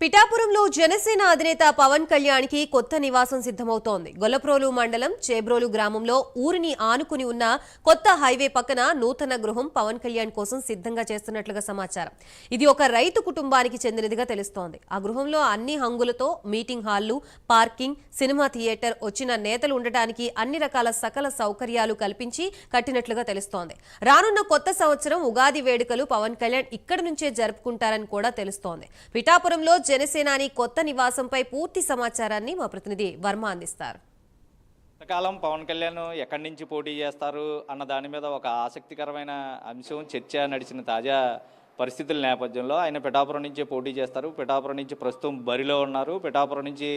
పిఠాపురంలో జనసేన అధినేత పవన్ కళ్యాణ్ కి కొత్త నివాసం సిద్ధమవుతోంది. గొల్లప్రోలు మండలం చేబ్రోలు గ్రామంలో ఊరిని ఆనుకుని ఉన్న కొత్త హైవే పక్కన నూతన గృహం పవన్ కళ్యాణ్ కోసం సిద్ధంగా చేస్తున్నట్లుగా సమాచారం. ఇది ఒక రైతు కుటుంబానికి చెందినదిగా తెలుస్తోంది. ఆ గృహంలో అన్ని హంగులతో మీటింగ్ హాళ్లు, పార్కింగ్, సినిమా థియేటర్, వచ్చిన నేతలు ఉండటానికి అన్ని రకాల సకల సౌకర్యాలు కల్పించి కట్టినట్లుగా తెలుస్తోంది. రానున్న కొత్త సంవత్సరం ఉగాది వేడుకలు పవన్ కళ్యాణ్ ఇక్కడి నుంచే జరుపుకుంటారని కూడా తెలుస్తోంది. పిఠాపురంలో జనసేనాని కొత్త నివాసంపై పూర్తి సమాచారాన్ని మా ప్రతినిధి వర్మ అందిస్తారు. కాలం పవన్ కళ్యాణ్ ఎక్కడి నుంచి పోటీ చేస్తారు అన్న దాని మీద ఒక ఆసక్తికరమైన అంశం చర్చ నడిచిన తాజా పరిస్థితుల నేపథ్యంలో ఆయన పిఠాపురం నుంచే పోటీ చేస్తారు. పిఠాపురం నుంచి ప్రస్తుతం బరిలో ఉన్నారు. పిఠాపురం నుంచి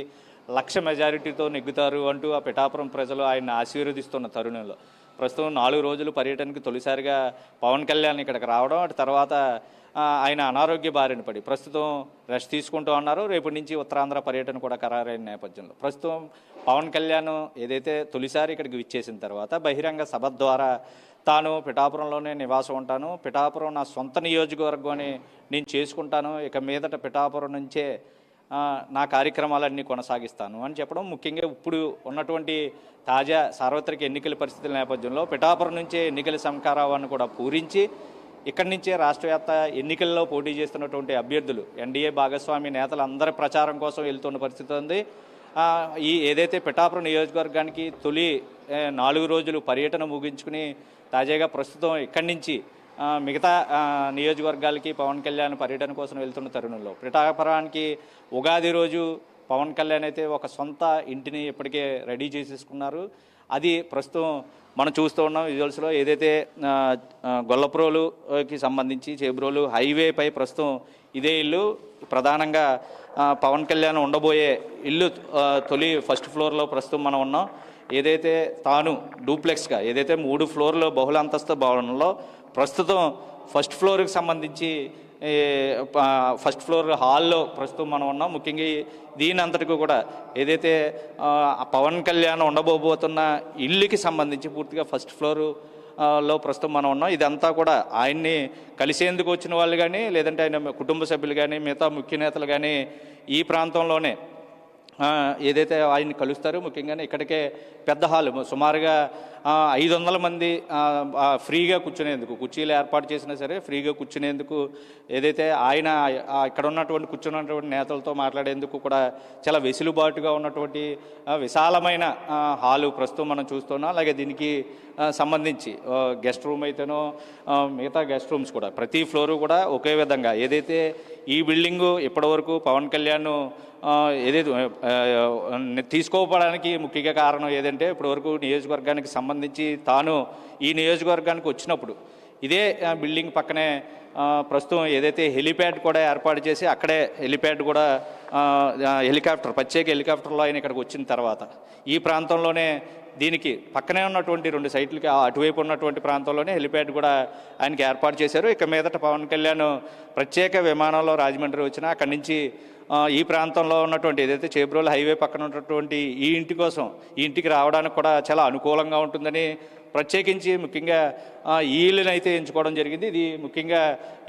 1,00,000 మెజారిటీతో నెగ్గుతారు అంటూ ఆ పిఠాపురం ప్రజలు ఆయన ఆశీర్వదిస్తున్న తరుణంలో ప్రస్తుతం 4 రోజులు పర్యటనకి తొలిసారిగా పవన్ కళ్యాణ్ ఇక్కడికి రావడం, అటు తర్వాత ఆయన అనారోగ్య బారిన పడి ప్రస్తుతం రెస్ట్ తీసుకుంటూ ఉన్నారు. రేపటి నుంచి ఉత్తరాంధ్ర పర్యటన కూడా ఖరారైన నేపథ్యంలో ప్రస్తుతం పవన్ కళ్యాణ్ ఏదైతే తొలిసారి ఇక్కడికి విచ్చేసిన తర్వాత బహిరంగ సభ ద్వారా తాను పిఠాపురంలోనే నివాసం ఉంటాను, పిఠాపురం నా సొంత నియోజకవర్గం అని నేను చేసుకుంటాను, ఇక మీదట పిఠాపురం నుంచే నా కార్యక్రమాలన్నీ కొనసాగిస్తాను అని చెప్పడం, ముఖ్యంగా ఇప్పుడు ఉన్నటువంటి తాజా సార్వత్రిక ఎన్నికల పరిస్థితుల నేపథ్యంలో పిఠాపురం నుంచే ఎన్నికల సంకారాన్ని కూడా పూరించి ఇక్కడి నుంచే రాష్ట్ర వ్యాప్త ఎన్నికల్లో పోటీ చేస్తున్నటువంటి అభ్యర్థులు ఎన్డీఏ భాగస్వామి నేతలు అందరి ప్రచారం కోసం వెళ్తున్న పరిస్థితి ఉంది. ఈ ఏదైతే పిఠాపురం నియోజకవర్గానికి తొలి 4 రోజులు పర్యటన ముగించుకుని తాజాగా ప్రస్తుతం ఇక్కడి నుంచి మిగతా నియోజకవర్గాలకి పవన్ కళ్యాణ్ పర్యటన కోసం వెళ్తున్న తరుణంలో పిఠాపురానికి ఉగాది రోజు పవన్ కళ్యాణ్ అయితే ఒక సొంత ఇంటిని ఇప్పటికే రెడీ చేసేసుకున్నారు. అది ప్రస్తుతం మనం చూస్తూ ఉన్నాం విజువల్స్లో. ఏదైతే గొల్లప్రోలుకి సంబంధించి చేబ్రోలు హైవేపై ప్రస్తుతం ఇదే ఇల్లు ప్రధానంగా పవన్ కళ్యాణ్ ఉండబోయే ఇల్లు తొలి ఫస్ట్ ఫ్లోర్లో ప్రస్తుతం మనం ఉన్నాం. ఏదైతే తాను డూప్లెక్స్గా ఏదైతే 3 ఫ్లోర్లో బహుళ అంతస్తు భవనంలో ప్రస్తుతం ఫస్ట్ ఫ్లోర్కి సంబంధించి ఫస్ట్ ఫ్లోర్ హాల్లో ప్రస్తుతం మనం ఉన్నాం. ముఖ్యంగా దీని అంతటికి కూడా ఏదైతే పవన్ కళ్యాణ్ ఉండబోతున్న ఇల్లుకి సంబంధించి పూర్తిగా ఫస్ట్ ఫ్లోరు లో ప్రస్తుతం మనం ఉన్నాం. ఇదంతా కూడా ఆయన్ని కలిసేందుకు వచ్చిన వాళ్ళు కానీ లేదంటే ఆయన కుటుంబ సభ్యులు కానీ మిగతా ముఖ్య నేతలు కానీ ఈ ప్రాంతంలోనే ఏదైతే ఆయన్ని కలుస్తారో ముఖ్యంగానే ఇక్కడికే పెద్ద హాల్ సుమారుగా 500 మంది ఫ్రీగా కూర్చునేందుకు కుర్చీలు ఏర్పాటు చేసినా సరే ఫ్రీగా కూర్చునేందుకు ఏదైతే ఆయన ఇక్కడ ఉన్నటువంటి కూర్చున్నటువంటి నేతలతో మాట్లాడేందుకు కూడా చాలా వెసులుబాటుగా ఉన్నటువంటి విశాలమైన హాలు ప్రస్తుతం మనం చూస్తున్నాం. అలాగే దీనికి సంబంధించి గెస్ట్ రూమ్ అయితేనో మిగతా గెస్ట్ రూమ్స్ కూడా ప్రతి ఫ్లోరు కూడా ఒకే విధంగా ఏదైతే ఈ బిల్డింగు ఇప్పటివరకు పవన్ కళ్యాణ్ ఏదైతే తీసుకోవడానికి ముఖ్య కారణం ఏదంటే ఇప్పటివరకు నియోజకవర్గానికి సంబంధించి తాను ఈ నియోజకవర్గానికి వచ్చినప్పుడు ఇదే బిల్డింగ్ పక్కనే ప్రస్తుతం ఏదైతే హెలిప్యాడ్ కూడా ఏర్పాటు చేసి అక్కడే హెలిప్యాడ్ కూడా ప్రత్యేక హెలికాప్టర్లో ఆయన ఇక్కడికి వచ్చిన తర్వాత ఈ ప్రాంతంలోనే దీనికి పక్కనే ఉన్నటువంటి 2 సైట్లకి అటువైపు ఉన్నటువంటి ప్రాంతంలోనే హెలిప్యాడ్ కూడా ఆయనకి ఏర్పాటు చేశారు. ఇక మీదట పవన్ కళ్యాణ్ ప్రత్యేక విమానంలో రాజమండ్రి వచ్చినా అక్కడి నుంచి ఈ ప్రాంతంలో ఉన్నటువంటి ఏదైతే చేబ్రోలు హైవే పక్కన ఉన్నటువంటి ఈ ఇంటి కోసం ఈ ఇంటికి రావడానికి కూడా చాలా అనుకూలంగా ఉంటుందని ప్రత్యేకించి ముఖ్యంగా ఈ ఇల్లుని అయితే ఎంచుకోవడం జరిగింది. ఇది ముఖ్యంగా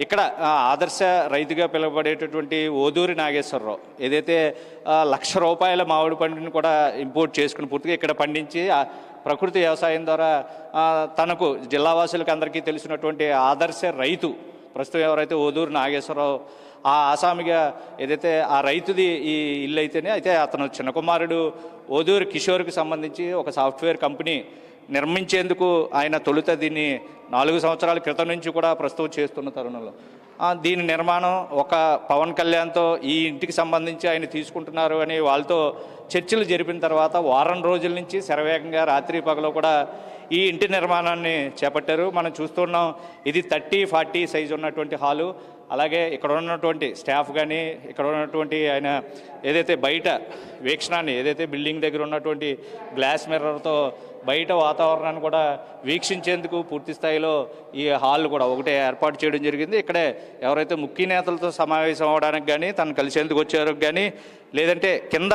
ఇక్కడ ఆదర్శ రైతుగా పిలువబడేటటువంటి ఓదూరి నాగేశ్వరరావు ఏదైతే ₹1,00,000 మామిడి పండుని కూడా ఇంపోర్ట్ చేసుకుని పూర్తిగా ఇక్కడ పండించి ప్రకృతి వ్యవసాయం ద్వారా తనకు జిల్లావాసులకు అందరికీ తెలిసినటువంటి ఆదర్శ రైతు ప్రస్తుతం ఎవరైతే ఓదూరి నాగేశ్వరరావు ఆ ఆసామిగా ఏదైతే ఆ రైతుది ఈ ఇల్లు అయితేనే అయితే అతను చిన్న కుమారుడు ఓదూరి కిషోర్కి సంబంధించి ఒక సాఫ్ట్వేర్ కంపెనీ నిర్మించేందుకు ఆయన తొలుత దీన్ని 4 సంవత్సరాల క్రితం నుంచి కూడా ప్రస్తుతం చేస్తున్న తరుణంలో దీని నిర్మాణం ఒక పవన్ కళ్యాణ్తో ఈ ఇంటికి సంబంధించి ఆయన తీసుకుంటున్నారు అని వాళ్ళతో చర్చలు జరిపిన తర్వాత వారం రోజుల నుంచి శరవేగంగా రాత్రి పగలు కూడా ఈ ఇంటి నిర్మాణాన్ని చేపట్టారు. మనం చూస్తున్నాం ఇది 30-40 సైజు ఉన్నటువంటి హాలు. అలాగే ఇక్కడ ఉన్నటువంటి స్టాఫ్ కానీ ఇక్కడ ఉన్నటువంటి ఆయన ఏదైతే బయట వీక్షణాన్ని ఏదైతే బిల్డింగ్ దగ్గర ఉన్నటువంటి గ్లాస్ మిర్రర్తో బయట వాతావరణాన్ని కూడా వీక్షించేందుకు పూర్తి స్థాయిలో ఈ హాల్ కూడా ఒకటే ఏర్పాటు చేయడం జరిగింది. ఇక్కడే ఎవరైతే ముఖ్య నేతలతో సమావేశం అవ్వడానికి కానీ తను కలిసేందుకు వచ్చారో కానీ లేదంటే కింద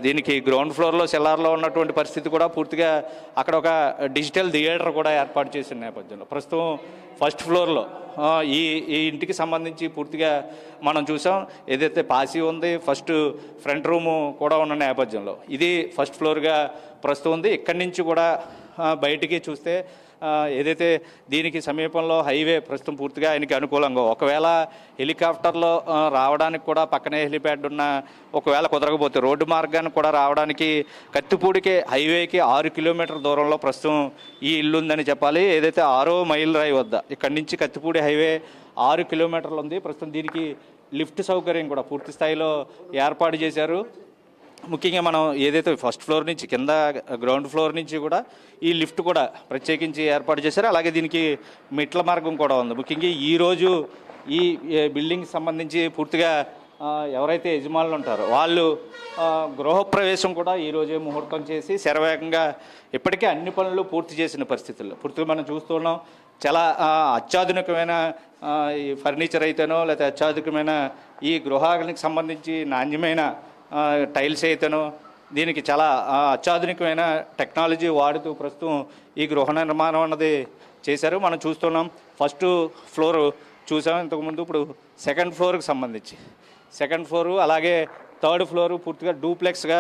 దీనికి గ్రౌండ్ ఫ్లోర్లో సెల్లార్లో ఉన్నటువంటి పరిస్థితి కూడా పూర్తిగా అక్కడ ఒక డిజిటల్ థియేటర్ కూడా ఏర్పాటు చేసిన నేపథ్యంలో ప్రస్తుతం ఫస్ట్ ఫ్లోర్లో ఈ ఈ ఇంటికి సంబంధించి పూర్తిగా మనం చూసాం. ఏదైతే పాసి ఉంది, ఫస్ట్ ఫ్రంట్ రూము కూడా ఉన్న నేపథ్యంలో ఇది ఫస్ట్ ఫ్లోర్గా ప్రస్తుతం ఉంది. ఇక్కడి నుంచి కూడా బయటికి చూస్తే ఏదైతే దీనికి సమీపంలో హైవే ప్రస్తుతం పూర్తిగా ఆయనకి అనుకూలంగా, ఒకవేళ హెలికాప్టర్లో రావడానికి కూడా పక్కనే హెలిప్యాడ్ ఉన్న ఒకవేళ కుదరకపోతే రోడ్డు మార్గానికి కూడా రావడానికి కత్తిపూడికి హైవేకి 6 కిలోమీటర్ల దూరంలో ప్రస్తుతం ఈ ఇల్లు ఉందని చెప్పాలి. ఏదైతే 6వ మైల్ రాయి వద్ద ఇక్కడి నుంచి కత్తిపూడి హైవే 6 కిలోమీటర్లు ఉంది. ప్రస్తుతం దీనికి లిఫ్ట్ సౌకర్యం కూడా పూర్తి స్థాయిలో ఏర్పాటు చేశారు. ముఖ్యంగా మనం ఏదైతే ఫస్ట్ ఫ్లోర్ నుంచి కింద గ్రౌండ్ ఫ్లోర్ నుంచి కూడా ఈ లిఫ్ట్ కూడా ప్రత్యేకించి ఏర్పాటు చేశారు. అలాగే దీనికి మెట్ల మార్గం కూడా ఉంది. ముఖ్యంగా ఈరోజు ఈ బిల్డింగ్ సంబంధించి పూర్తిగా ఎవరైతే యజమానులు ఉంటారో వాళ్ళు గృహప్రవేశం కూడా ఈరోజే ముహూర్తం చేసి శరవేగంగా ఇప్పటికే అన్ని పనులు పూర్తి చేసిన పరిస్థితుల్లో పూర్తిగా మనం చూస్తున్నాం. చాలా అత్యాధునికమైన ఈ ఫర్నిచర్ అయితేనో లేకపోతే అత్యాధునికమైన ఈ గృహానికి సంబంధించి నాణ్యమైన టైల్స్ అయితేనో దీనికి చాలా అత్యాధునికమైన టెక్నాలజీ వాడుతూ ప్రస్తుతం ఈ గృహ నిర్మాణం అన్నది చేశారు. మనం చూస్తున్నాం. ఫస్ట్ ఫ్లోర్ చూసాం ఇంతకుముందు. ఇప్పుడు సెకండ్ ఫ్లోర్కి సంబంధించి సెకండ్ ఫ్లోరు అలాగే థర్డ్ ఫ్లోరు పూర్తిగా డూప్లెక్స్గా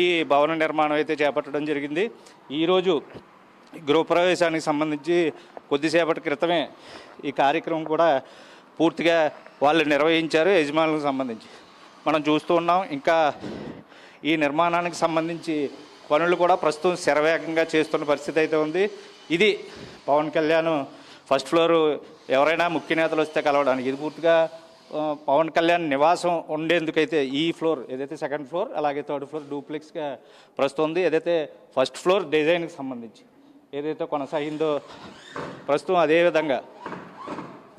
ఈ భవన నిర్మాణం అయితే చేపట్టడం జరిగింది. ఈరోజు గృహప్రవేశానికి సంబంధించి కొద్దిసేపటి క్రితమే ఈ కార్యక్రమం కూడా పూర్తిగా వాళ్ళు నిర్వహించారు. యజమానులకు సంబంధించి మనం చూస్తూ ఉన్నాం. ఇంకా ఈ నిర్మాణానికి సంబంధించి పనులు కూడా ప్రస్తుతం శరవేగంగా చేస్తున్న పరిస్థితి అయితే ఉంది. ఇది పవన్ కళ్యాణ్ ఫస్ట్ ఫ్లోరు ఎవరైనా ముఖ్య నేతలు వస్తే కలవడానికి, ఇది పూర్తిగా పవన్ కళ్యాణ్ నివాసం ఉండేందుకైతే ఈ ఫ్లోర్ ఏదైతే సెకండ్ ఫ్లోర్ అలాగే థర్డ్ ఫ్లోర్ డూప్లెక్స్గా ప్రస్తుతం ఉంది. ఏదైతే ఫస్ట్ ఫ్లోర్ డిజైన్కి సంబంధించి ఏదైతే కొనసాగిందో ప్రస్తుతం అదేవిధంగా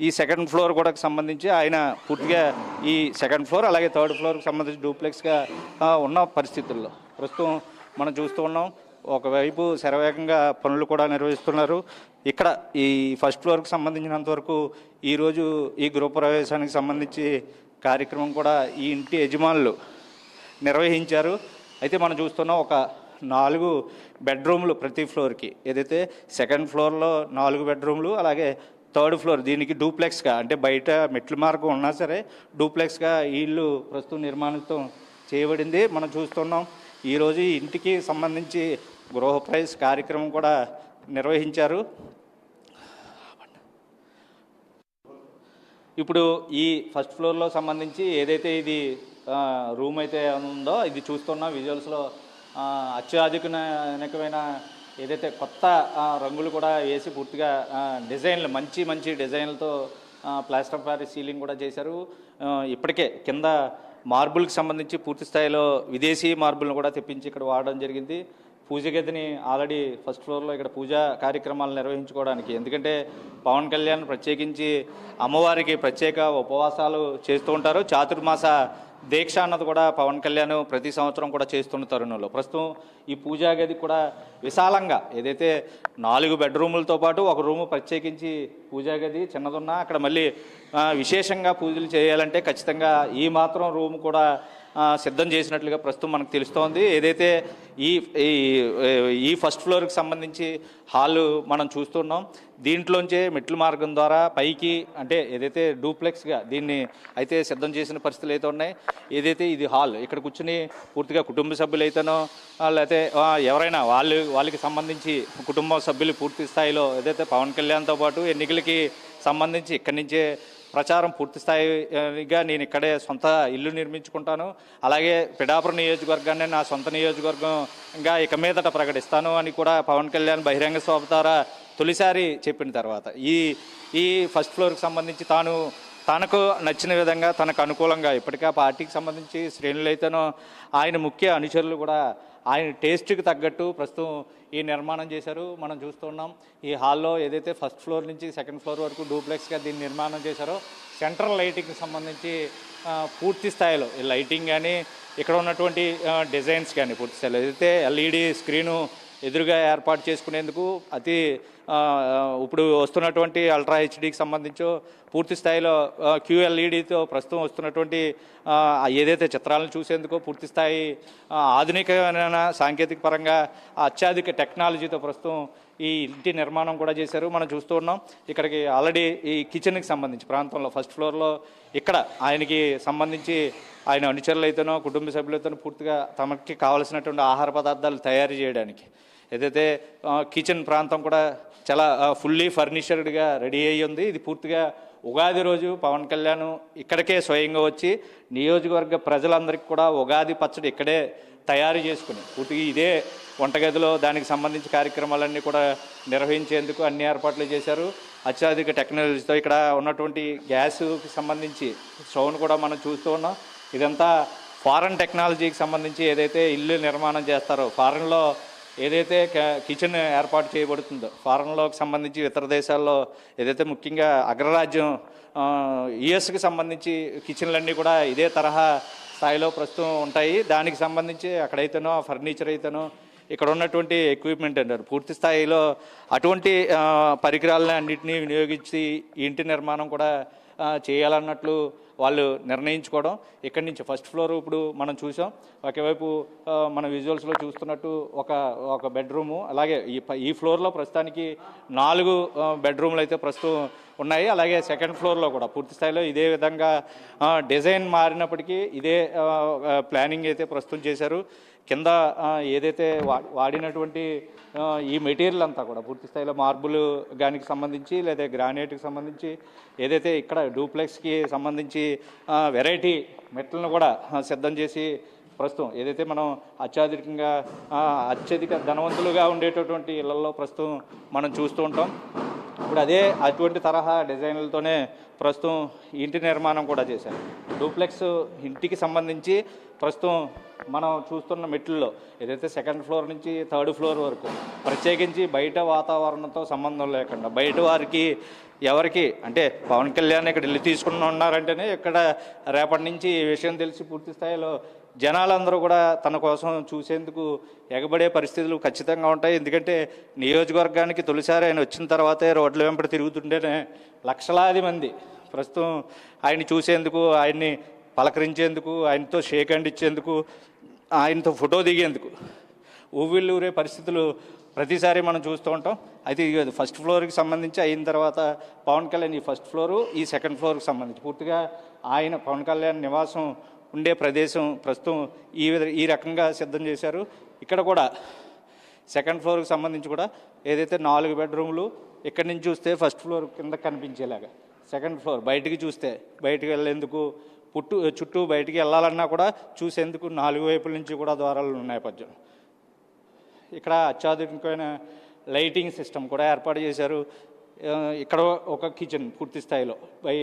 ఈ సెకండ్ ఫ్లోర్ కూడా సంబంధించి ఆయన పూర్తిగా ఈ సెకండ్ ఫ్లోర్ అలాగే థర్డ్ ఫ్లోర్కి సంబంధించి డూప్లెక్స్గా ఉన్న పరిస్థితుల్లో ప్రస్తుతం మనం చూస్తూ ఉన్నాం. ఒకవైపు శరవేగంగా పనులు కూడా నిర్వహిస్తున్నారు. ఇక్కడ ఈ ఫస్ట్ ఫ్లోర్కి సంబంధించినంతవరకు ఈరోజు ఈ గృహప్రవేశానికి సంబంధించి కార్యక్రమం కూడా ఈ ఇంటి యజమానులు నిర్వహించారు. అయితే మనం చూస్తున్నాం ఒక 4 బెడ్రూమ్లు ప్రతి ఫ్లోర్కి. ఏదైతే సెకండ్ ఫ్లోర్లో 4 బెడ్రూమ్లు అలాగే థర్డ్ ఫ్లోర్ దీనికి డూప్లెక్స్గా అంటే బయట మెట్ల మార్గం ఉన్నా సరే డూప్లెక్స్గా ఈ ఇల్లు ప్రస్తుతం నిర్మాణంతో చేయబడింది. మనం చూస్తున్నాం. ఈరోజు ఈ ఇంటికి సంబంధించి గృహప్రవేశ కార్యక్రమం కూడా నిర్వహించారు. ఇప్పుడు ఈ ఫస్ట్ ఫ్లోర్లో సంబంధించి ఏదైతే ఇది రూమ్ అయితే ఉందో ఇది చూస్తున్న విజువల్స్లో అత్యాధునికమైన ఏదైతే కొత్త రంగులు కూడా వేసి పూర్తిగా డిజైన్లు మంచి డిజైన్లతో ప్లాస్టర్ ఆఫ్ ప్యారిస్ సీలింగ్ కూడా చేశారు. ఇప్పటికే కింద మార్బుల్కి సంబంధించి పూర్తి స్థాయిలో విదేశీ మార్బుల్ని కూడా తెప్పించి ఇక్కడ వాడడం జరిగింది. పూజ గదిని ఆల్రెడీ ఫస్ట్ ఫ్లోర్లో ఇక్కడ పూజా కార్యక్రమాలు నిర్వహించుకోవడానికి, ఎందుకంటే పవన్ కళ్యాణ్ ప్రత్యేకించి అమ్మవారికి ప్రత్యేక ఉపవాసాలు చేస్తూ ఉంటారు. చాతుర్మాస దీక్ష అన్నది కూడా పవన్ కళ్యాణ్ ప్రతి సంవత్సరం కూడా చేస్తున్న తరుణంలో ప్రస్తుతం ఈ పూజా గది కూడా విశాలంగా ఏదైతే 4 బెడ్రూములతో పాటు ఒక రూము ప్రత్యేకించి పూజా గది చిన్నదున్నా అక్కడ మళ్ళీ విశేషంగా పూజలు చేయాలంటే ఖచ్చితంగా ఈ మాత్రం రూమ్ కూడా సిద్ధం చేసినట్లుగా ప్రస్తుతం మనకు తెలుస్తోంది. ఏదైతే ఈ ఫస్ట్ ఫ్లోర్కి సంబంధించి హాలు మనం చూస్తున్నాం. దీంట్లోంచే మెట్ల మార్గం ద్వారా పైకి అంటే ఏదైతే డూప్లెక్స్గా దీన్ని అయితే సిద్ధం చేసిన పరిస్థితులు అయితే ఉన్నాయి. ఏదైతే ఇది హాల్ ఇక్కడ కూర్చుని పూర్తిగా కుటుంబ సభ్యులు అయితేనో లేకపోతే ఎవరైనా వాళ్ళకి సంబంధించి కుటుంబ సభ్యులు పూర్తి స్థాయిలో ఏదైతే పవన్ కళ్యాణ్తో పాటు ఎన్నికలకి సంబంధించి ఇక్కడి నుంచే ప్రచారం పూర్తి స్థాయిగా నేను ఇక్కడే సొంత ఇల్లు నిర్మించుకుంటాను, అలాగే పిఠాపురం నియోజకవర్గాన్ని నా సొంత నియోజకవర్గంగా ఇక మీదట ప్రకటిస్తాను అని కూడా పవన్ కళ్యాణ్ బహిరంగ సభ ద్వారా తొలిసారి చెప్పిన తర్వాత ఈ ఫస్ట్ ఫ్లోర్కి సంబంధించి తనకు నచ్చిన విధంగా తనకు అనుకూలంగా ఇప్పటికే పార్టీకి సంబంధించి శ్రేణులు అయితేనో ఆయన ముఖ్య అనుచరులు కూడా ఆయన టేస్ట్కి తగ్గట్టు ప్రస్తుతం ఈ నిర్మాణం చేశారు. మనం చూస్తున్నాం. ఈ హాల్లో ఏదైతే ఫస్ట్ ఫ్లోర్ నుంచి సెకండ్ ఫ్లోర్ వరకు డూప్లెక్స్గా దీన్ని నిర్మాణం చేశారో సెంట్రల్ లైటింగ్కి సంబంధించి పూర్తి స్థాయిలో ఈ లైటింగ్ కానీ ఇక్కడ ఉన్నటువంటి డిజైన్స్ కానీ పూర్తి స్థాయిలో ఏదైతే ఎల్ఈడి స్క్రీను ఎదురుగా ఏర్పాటు చేసుకునేందుకు ఇప్పుడు వస్తున్నటువంటి అల్ట్రా హెచ్డీకి సంబంధించి పూర్తి స్థాయిలో QLEDతో ప్రస్తుతం వస్తున్నటువంటి ఏదైతే చిత్రాలను చూసేందుకు పూర్తి స్థాయి ఆధునికమైన సాంకేతిక పరంగా అత్యాధునిక టెక్నాలజీతో ప్రస్తుతం ఈ ఇంటి నిర్మాణం కూడా చేశారు. మనం చూస్తూ ఉన్నాం ఇక్కడికి ఆల్రెడీ ఈ కిచెన్కి సంబంధించి ప్రాంతంలో ఫస్ట్ ఫ్లోర్లో ఇక్కడ ఆయనకి సంబంధించి ఆయన అనుచరులు అయితేనో కుటుంబ సభ్యులైతేనో పూర్తిగా తమకి కావలసినటువంటి ఆహార పదార్థాలు తయారు చేయడానికి ఏదైతే కిచెన్ ప్రాంతం కూడా చాలా ఫుల్లీ ఫర్నిచర్డ్గా రెడీ అయ్యి ఉంది. ఇది పూర్తిగా ఉగాది రోజు పవన్ కళ్యాణ్ ఇక్కడికే స్వయంగా వచ్చి నియోజకవర్గ ప్రజలందరికీ కూడా ఉగాది పచ్చడి ఇక్కడే తయారు చేసుకుని పూర్తిగా ఇదే వంటగదిలో దానికి సంబంధించి కార్యక్రమాలన్నీ కూడా నిర్వహించేందుకు అన్ని ఏర్పాట్లు చేశారు. అత్యాధునిక టెక్నాలజీతో ఇక్కడ ఉన్నటువంటి గ్యాస్కి సంబంధించి స్టవ్ను కూడా మనం చూస్తూ ఉన్నాం. ఇదంతా ఫారెన్ టెక్నాలజీకి సంబంధించి ఏదైతే ఇల్లు నిర్మాణం చేస్తారో ఫారెన్లో ఏదైతే కిచెన్ ఏర్పాటు చేయబడుతుందో ఫారెన్లోకి సంబంధించి ఇతర దేశాల్లో ఏదైతే ముఖ్యంగా అగ్రరాజ్యం యుఎస్కి సంబంధించి కిచెన్లన్నీ కూడా ఇదే తరహా స్థాయిలో ప్రస్తుతం ఉంటాయి. దానికి సంబంధించి అక్కడైతేనో ఫర్నిచర్ అయితేనో ఇక్కడ ఉన్నటువంటి ఎక్విప్మెంట్ అంటారు పూర్తి స్థాయిలో అటువంటి పరికరాలని అన్నింటినీ వినియోగించి ఇంటి నిర్మాణం కూడా చేయాలన్నట్లు వాళ్ళు నిర్ణయించుకోవడం. ఇక్కడి నుంచి ఫస్ట్ ఫ్లోర్ ఇప్పుడు మనం చూసాం, ఒకవైపు మన విజువల్స్లో చూస్తున్నట్టు ఒక బెడ్రూము, అలాగే ఈ ఫ్లోర్లో ప్రస్తుతానికి 4 బెడ్రూమ్లు అయితే ప్రస్తుతం ఉన్నాయి. అలాగే సెకండ్ ఫ్లోర్లో కూడా పూర్తి స్థాయిలో ఇదే విధంగా డిజైన్ మారినప్పటికీ ఇదే ప్లానింగ్ అయితే ప్రస్తుతం చేశారు. కింద ఏదైతే వాడినటువంటి ఈ మెటీరియల్ అంతా కూడా పూర్తి స్థాయిలో మార్బుల్ దానికి సంబంధించి లేదా గ్రానైట్కి సంబంధించి ఏదైతే ఇక్కడ డూప్లెక్స్కి సంబంధించి వెరైటీ మెట్లను కూడా సిద్ధం చేసి ప్రస్తుతం ఏదైతే మనం అత్యధిక ధనవంతులుగా ఉండేటటువంటి ఇళ్లలో ప్రస్తుతం మనం చూస్తూ ఉంటాం. ఇప్పుడు అటువంటి తరహా డిజైన్లతోనే ప్రస్తుతం ఇంటి నిర్మాణం కూడా చేశారు. డూప్లెక్స్ ఇంటికి సంబంధించి ప్రస్తుతం మనం చూస్తున్న మెట్లలో ఏదైతే సెకండ్ ఫ్లోర్ నుంచి థర్డ్ ఫ్లోర్ వరకు ప్రత్యేకించి బయట వాతావరణంతో సంబంధం లేకుండా బయట వారికి ఎవరికి అంటే పవన్ కళ్యాణ్ ఇక్కడ ఇల్లు తీసుకుని ఉన్నారంటేనే ఇక్కడ రేపటి నుంచి ఈ విషయం తెలిసి పూర్తి స్థాయిలో జనాలందరూ కూడా తన కోసం చూసేందుకు ఎగబడే పరిస్థితులు ఖచ్చితంగా ఉంటాయి. ఎందుకంటే నియోజకవర్గానికి తొలిసారి ఆయన వచ్చిన తర్వాతే రోడ్ల వెంబడి తిరుగుతుంటేనే లక్షలాది మంది ప్రస్తుతం ఆయన్ని చూసేందుకు, ఆయన్ని పలకరించేందుకు, ఆయనతో షేక్ హ్యాండ్ ఇచ్చేందుకు, ఆయనతో ఫోటో దిగేందుకు ఊవిళ్ళూరే పరిస్థితులు ప్రతిసారి మనం చూస్తూ ఉంటాం. అయితే ఇది ఫస్ట్ ఫ్లోర్కి సంబంధించి అయిన తర్వాత పవన్ కళ్యాణ్ ఈ ఫస్ట్ ఫ్లోరు ఈ సెకండ్ ఫ్లోర్కి సంబంధించి పూర్తిగా ఆయన పవన్ కళ్యాణ్ నివాసం ఉండే ప్రదేశం ప్రస్తుతం ఈ రకంగా సిద్ధం చేశారు. ఇక్కడ కూడా సెకండ్ ఫ్లోర్కి సంబంధించి కూడా ఏదైతే 4 బెడ్రూమ్లు ఇక్కడి నుంచి చూస్తే ఫస్ట్ ఫ్లోర్ కింద కనిపించేలాగా, సెకండ్ ఫ్లోర్ బయటికి చూస్తే బయటికి వెళ్ళేందుకు చుట్టూ బయటికి వెళ్ళాలన్నా కూడా చూసేందుకు 4 వైపుల నుంచి కూడా ద్వారాలు ఉన్నాయి. నేపథ్యం ఇక్కడ అత్యాధునికమైన లైటింగ్ సిస్టమ్ కూడా ఏర్పాటు చేశారు. ఇక్కడ ఒక కిచెన్ పూర్తి స్థాయిలో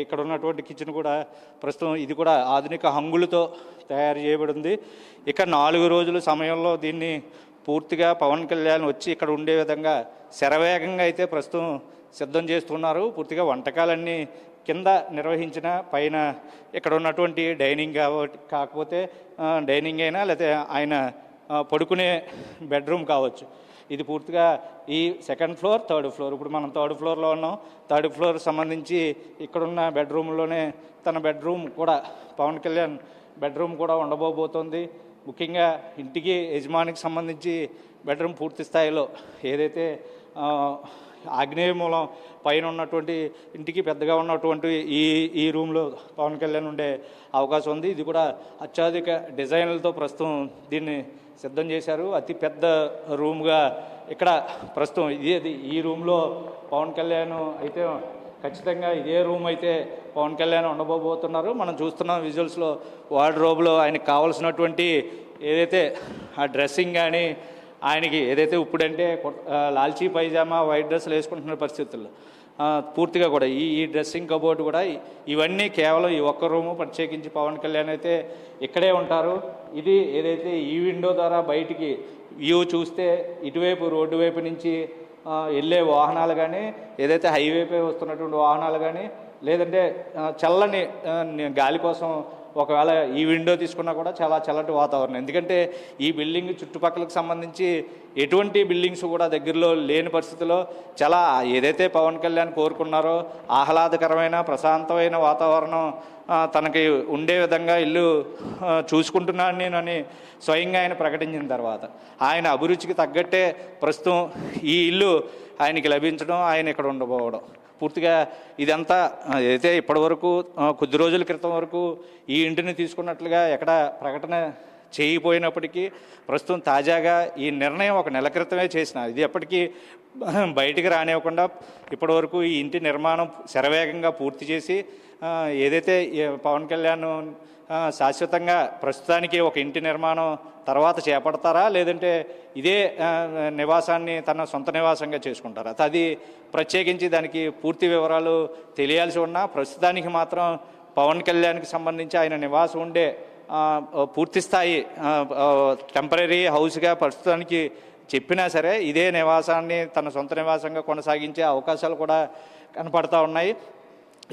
ఇక్కడ ఉన్నటువంటి కిచెన్ కూడా ప్రస్తుతం ఇది కూడా ఆధునిక హంగులతో తయారు చేయబడింది. ఇక 4 రోజుల సమయంలో దీన్ని పూర్తిగా పవన్ కళ్యాణ్ వచ్చి ఇక్కడ ఉండే విధంగా శరవేగంగా అయితే ప్రస్తుతం సిద్ధం చేస్తున్నారు. పూర్తిగా వంటకాలన్నీ కింద నిర్వహించిన పైన ఇక్కడ ఉన్నటువంటి డైనింగ్ కాకపోతే డైనింగ్ అయినా లేకపోతే ఆయన పడుకునే బెడ్రూమ్ కావచ్చు. ఇది పూర్తిగా ఈ సెకండ్ ఫ్లోర్ థర్డ్ ఫ్లోర్. ఇప్పుడు మనం థర్డ్ ఫ్లోర్లో ఉన్నాం. థర్డ్ ఫ్లోర్ సంబంధించి ఇక్కడున్న బెడ్రూమ్లోనే తన బెడ్రూమ్ కూడా పవన్ కళ్యాణ్ బెడ్రూమ్ కూడా ఉండబోతోంది. ముఖ్యంగా ఇంటికి యజమానికి సంబంధించి బెడ్రూమ్ పూర్తి స్థాయిలో ఏదైతే ఆగ్నేయ మూలం పైన ఉన్నటువంటి ఇంటికి పెద్దగా ఉన్నటువంటి ఈ రూమ్లో పవన్ కళ్యాణ్ ఉండే అవకాశం ఉంది. ఇది కూడా అత్యాధునిక డిజైన్లతో ప్రస్తుతం దీన్ని సిద్ధం చేశారు. అతి పెద్ద రూమ్గా ఇక్కడ ప్రస్తుతం ఈ రూమ్లో పవన్ కళ్యాణ్ అయితే ఖచ్చితంగా ఇదే రూమ్ అయితే పవన్ కళ్యాణ్ ఉండబోతున్నారు. మనం చూస్తున్న విజువల్స్లో వార్డ్రోబ్లో ఆయనకు కావాల్సినటువంటి ఏదైతే ఆ డ్రెస్సింగ్ కానీ ఆయనకి ఏదైతే ఇప్పుడంటే లాల్చీ పైజామా వైట్ డ్రెస్సులు వేసుకుంటున్న పరిస్థితుల్లో పూర్తిగా కూడా ఈ డ్రెస్సింగ్ కబోర్డ్ కూడా ఇవన్నీ కేవలం ఈ ఒక్క రూము ప్రత్యేకించి పవన్ కళ్యాణ్ అయితే ఇక్కడే ఉంటారు. ఇది ఏదైతే ఈ విండో ద్వారా బయటికి వ్యూ చూస్తే ఇటువైపు రోడ్డు వైపు నుంచి వెళ్ళే వాహనాలు కానీ ఏదైతే హైవేపై వస్తున్నటువంటి వాహనాలు కానీ లేదంటే చల్లని గాలి కోసం ఒకవేళ ఈ విండో తీసుకున్నా కూడా చాలా చల్లటి వాతావరణం. ఎందుకంటే ఈ బిల్డింగ్ చుట్టుపక్కలకు సంబంధించి ఎటువంటి బిల్డింగ్స్ కూడా దగ్గరలో లేని పరిస్థితిలో చాలా ఏదైతే పవన్ కళ్యాణ్ కోరుకున్నారో ఆహ్లాదకరమైన ప్రశాంతమైన వాతావరణం తనకి ఉండే విధంగా ఇల్లు చూసుకుంటున్నాను నేనని స్వయంగా ఆయన ప్రకటించిన తర్వాత ఆయన అభిరుచికి తగ్గట్టే ప్రస్తుతం ఈ ఇల్లు ఆయనకి లభించడం, ఆయన ఇక్కడ ఉండబోవడం పూర్తిగా ఇదంతా అయితే ఇప్పటివరకు కొద్ది రోజుల క్రితం వరకు ఈ ఇంటిని తీసుకున్నట్లుగా ఎక్కడ ప్రకటన చేయకపోయినప్పటికీ ప్రస్తుతం తాజాగా ఈ నిర్ణయం ఒక నెల క్రితమే చేసిన ఇది ఎప్పటికీ బయటికి రానివ్వకుండా ఇప్పటివరకు ఈ ఇంటి నిర్మాణం శరవేగంగా పూర్తి చేసి ఏదైతే పవన్ కళ్యాణ్ శాశ్వతంగా ప్రస్తుతానికి ఒక ఇంటి నిర్మాణం తర్వాత చేపడతారా లేదంటే ఇదే నివాసాన్ని తన సొంత నివాసంగా చేసుకుంటారా, అది ప్రత్యేకించి దానికి పూర్తి వివరాలు తెలియాల్సి ఉన్నా ప్రస్తుతానికి మాత్రం పవన్ కళ్యాణ్కి సంబంధించి ఆయన నివాసం ఉండే పూర్తి స్థాయి టెంపరీ హౌస్గా ప్రస్తుతానికి చెప్పినా సరే ఇదే నివాసాన్ని తన సొంత నివాసంగా కొనసాగించే అవకాశాలు కూడా కనపడతా ఉన్నాయి.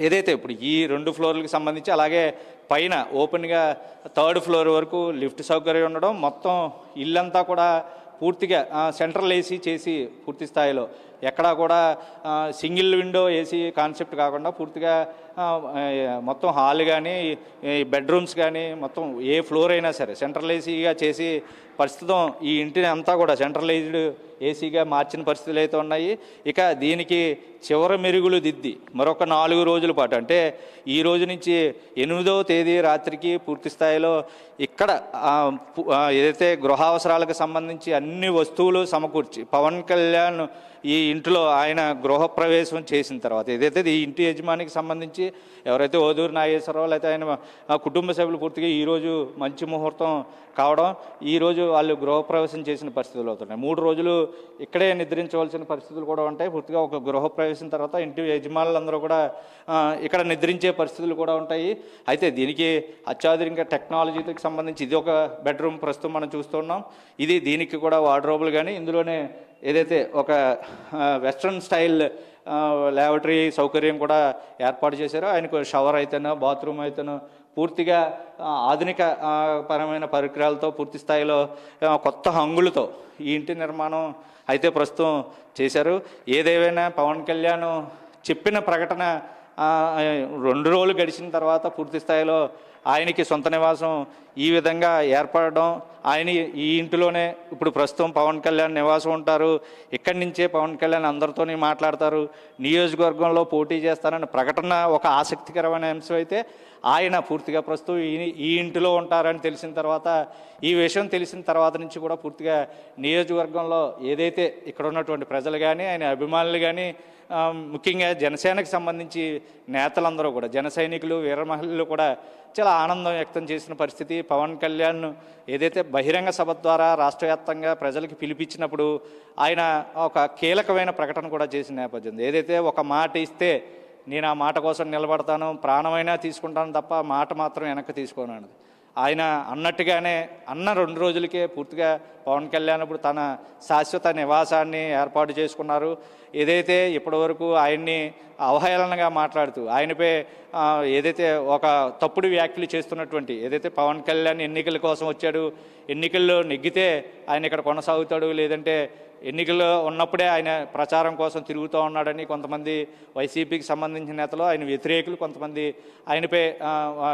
ఏదైతే ఇప్పుడు ఈ 2 ఫ్లోర్లకు సంబంధించి అలాగే పైన ఓపెన్గా 3rd ఫ్లోర్ వరకు లిఫ్ట్ సౌకర్యం ఉండడం, మొత్తం ఇల్లంతా కూడా పూర్తిగా సెంట్రల్ ఏసీ చేసి పూర్తి స్థాయిలో ఎక్కడా కూడా సింగిల్ విండో ఏసీ కాన్సెప్ట్ కాకుండా పూర్తిగా మొత్తం హాల్ కానీ బెడ్రూమ్స్ కానీ మొత్తం ఏ ఫ్లోర్ అయినా సరే సెంట్రల్ ఏసీగా చేసి ప్రస్తుతం ఈ ఇంటిని అంతా కూడా సెంట్రలైజ్డ్ ఏసీగా మార్చిన పరిస్థితులు అయితే ఉన్నాయి. ఇక దీనికి చివరి మెరుగులు దిద్ది మరొక 4 రోజుల పాటు అంటే ఈ రోజు నుంచి 8వ తేదీ రాత్రికి పూర్తి స్థాయిలో ఇక్కడ ఏదైతే గృహావసరాలకు సంబంధించి అన్ని వస్తువులు సమకూర్చి పవన్ కళ్యాణ్ ఈ ఇంటిలో ఆయన గృహప్రవేశం చేసిన తర్వాత ఏదైతే ఈ ఇంటి యజమానికి సంబంధించి ఎవరైతే ఓదూరు నాగేశ్వరరావు లేకపోతే ఆయన కుటుంబ సభ్యులు పూర్తిగా ఈరోజు మంచి ముహూర్తం కావడం ఈరోజు వాళ్ళు గృహప్రవేశం చేసిన పరిస్థితులు అవుతున్నాయి. 3 రోజులు ఇక్కడే నిద్రించవలసిన పరిస్థితులు కూడా ఉంటాయి. పూర్తిగా ఒక గృహప్రవేశం తర్వాత ఇంటి యజమానులందరూ కూడా ఇక్కడ నిద్రించే పరిస్థితులు కూడా ఉంటాయి. అయితే దీనికి అత్యాధునిక టెక్నాలజీకి సంబంధించి ఇది ఒక బెడ్రూమ్ ప్రస్తుతం మనం చూస్తున్నాం. ఇది దీనికి కూడా వార్డ్రోబులు కానీ ఇందులోనే ఏదైతే ఒక వెస్ట్రన్ స్టైల్ ల్యాబరేటరీ సౌకర్యం కూడా ఏర్పాటు చేశారో ఆయనకు షవర్ అయితేనో బాత్రూమ్ అయితేనో పూర్తిగా ఆధునిక పరమైన పరికరాలతో పూర్తి స్థాయిలో కొత్త హంగులతో ఈ ఇంటి నిర్మాణం అయితే ప్రస్తుతం చేశారు. ఏదేమైనా పవన్ కళ్యాణ్ చెప్పిన ప్రకటన 2 రోజులు గడిచిన తర్వాత పూర్తి స్థాయిలో ఆయనకి సొంత నివాసం ఈ విధంగా ఏర్పడడం, ఆయన ఈ ఇంటిలోనే ఇప్పుడు ప్రస్తుతం పవన్ కళ్యాణ్ నివాసం ఉంటారు. ఇక్కడి నుంచే పవన్ కళ్యాణ్ అందరితోని మాట్లాడతారు. నియోజకవర్గంలో పోటీ చేస్తారని ప్రకటన ఒక ఆసక్తికరమైన అంశం అయితే ఆయన పూర్తిగా ప్రస్తుతం ఈ ఇంటిలో ఉంటారని తెలిసిన తర్వాత ఈ విషయం తెలిసిన తర్వాత నుంచి కూడా పూర్తిగా నియోజకవర్గంలో ఏదైతే ఇక్కడ ఉన్నటువంటి ప్రజలు కానీ ఆయన అభిమానులు కానీ ముఖ్యంగా జనసేనకు సంబంధించి నేతలందరూ కూడా జన సైనికులు వీర మహిళలు కూడా చాలా ఆనందం వ్యక్తం చేసిన పరిస్థితి. పవన్ కళ్యాణ్ ఏదైతే బహిరంగ సభ ద్వారా రాష్ట్ర వ్యాప్తంగా ప్రజలకు పిలిపించినప్పుడు ఆయన ఒక కీలకమైన ప్రకటన కూడా చేసిన నేపథ్యం ఏదైతే ఒక మాట ఇస్తే నేను ఆ మాట కోసం నిలబడతాను, ప్రాణమైనా తీసుకుంటాను తప్ప మాట మాత్రం వెనక్కి తీసుకోను అన్నది ఆయన అన్నట్టుగానే 2 రోజులకే పూర్తిగా పవన్ కళ్యాణ్ ఇప్పుడు తన శాశ్వత నివాసాన్ని ఏర్పాటు చేసుకున్నారు. ఏదైతే ఇప్పటివరకు ఆయన్ని అవహేళనగా మాట్లాడుతూ ఆయనపై ఏదైతే ఒక తప్పుడు వ్యాఖ్యలు చేస్తున్నటువంటి ఏదైతే పవన్ కళ్యాణ్ ఎన్నికల కోసం వచ్చాడు, ఎన్నికల్లో నెగ్గితే ఆయన ఇక్కడ కొనసాగుతాడు, లేదంటే ఎన్నికల్లో ఉన్నప్పుడే ఆయన ప్రచారం కోసం తిరుగుతూ ఉన్నాడని కొంతమంది వైసీపీకి సంబంధించిన నేతలు ఆయన వ్యతిరేకులు కొంతమంది ఆయనపై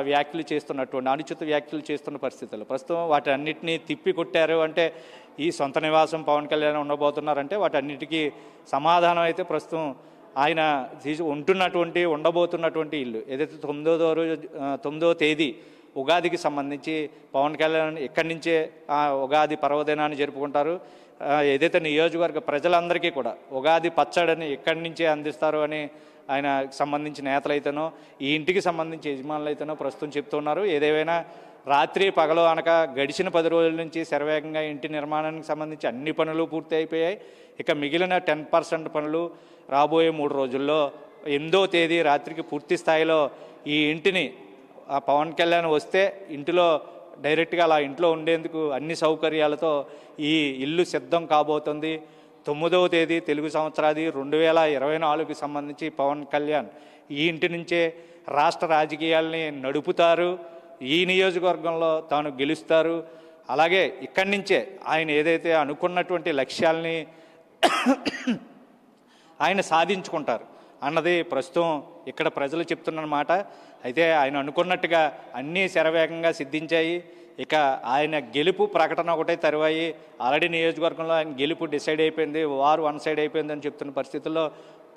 వ్యాఖ్యలు చేస్తున్నటువంటి అనుచిత వ్యాఖ్యలు చేస్తున్న పరిస్థితులు ప్రస్తుతం వాటి అన్నిటినీ తిప్పి కొట్టారు. అంటే ఈ సొంత నివాసం పవన్ కళ్యాణ్ ఉండబోతున్నారంటే వాటన్నిటికీ సమాధానం అయితే ప్రస్తుతం ఆయన ఉండబోతున్నటువంటి ఇల్లు ఏదైతే 9వ తేదీ ఉగాదికి సంబంధించి పవన్ కళ్యాణ్ ఇక్కడి నుంచే ఉగాది పర్వదినాన్ని జరుపుకుంటారు. ఏదైతే నియోజకవర్గ ప్రజలందరికీ కూడా ఉగాది పచ్చడిని ఇక్కడి నుంచే అందిస్తారు అని ఆయన సంబంధించిన నేతలైతేనో ఈ ఇంటికి సంబంధించి యజమానులు అయితేనో ప్రస్తుతం చెప్తున్నారు. ఏదేమైనా రాత్రి పగలు అనక గడిచిన 10 రోజుల నుంచి శరవేగంగా ఇంటి నిర్మాణానికి సంబంధించి అన్ని పనులు పూర్తి అయిపోయాయి. ఇక మిగిలిన 10% పనులు రాబోయే 3 రోజుల్లో 8వ తేదీ రాత్రికి పూర్తి స్థాయిలో ఈ ఇంటిని పవన్ కళ్యాణ్ వస్తే ఇంటిలో డైరెక్ట్గా అలా ఇంట్లో ఉండేందుకు అన్ని సౌకర్యాలతో ఈ ఇల్లు సిద్ధం కాబోతుంది. 9వ తేదీ తెలుగు సంవత్సరాది 2024కి సంబంధించి పవన్ కళ్యాణ్ ఈ ఇంటి నుంచే రాష్ట్ర రాజకీయాల్ని నడుపుతారు. ఈ నియోజకవర్గంలో తాను గెలుస్తారు. అలాగే ఇక్కడి నుంచే ఆయన ఏదైతే అనుకున్నటువంటి లక్ష్యాల్ని ఆయన సాధించుకుంటారు అన్నది ప్రస్తుతం ఇక్కడ ప్రజలు చెప్తున్న మాట. అయితే ఆయన అనుకున్నట్టుగా అన్నీ శరవేగంగా సిద్ధించాయి. ఇక ఆయన గెలుపు ప్రకటన ఒకటే తరువాయి. ఆల్రెడీ నియోజకవర్గంలో ఆయన గెలుపు డిసైడ్ అయిపోయింది, వారు వన్ సైడ్ అయిపోయిందని చెప్తున్న పరిస్థితుల్లో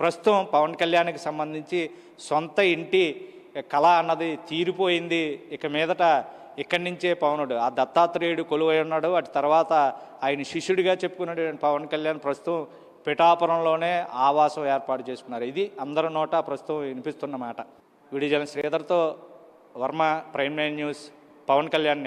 ప్రస్తుతం పవన్ కళ్యాణ్కి సంబంధించి సొంత ఇంటి కళ అన్నది తీరిపోయింది. ఇక మీదట ఇక్కడి నుంచే పవనుడు ఆ దత్తాత్రేయుడు కొలువై ఉన్నాడు. అటు తర్వాత ఆయన శిష్యుడిగా చెప్పుకున్నటువంటి పవన్ కళ్యాణ్ ప్రస్తుతం పిఠాపురంలోనే ఆవాసం ఏర్పాటు చేసుకున్నారు. ఇది అందరి నోట ప్రస్తుతం వినిపిస్తున్న మాట. వీడియో జర్నలిస్ట్ శ్రీధర్తో వర్మ, ప్రైమ్ 9 న్యూస్, పవన్ కళ్యాణ్.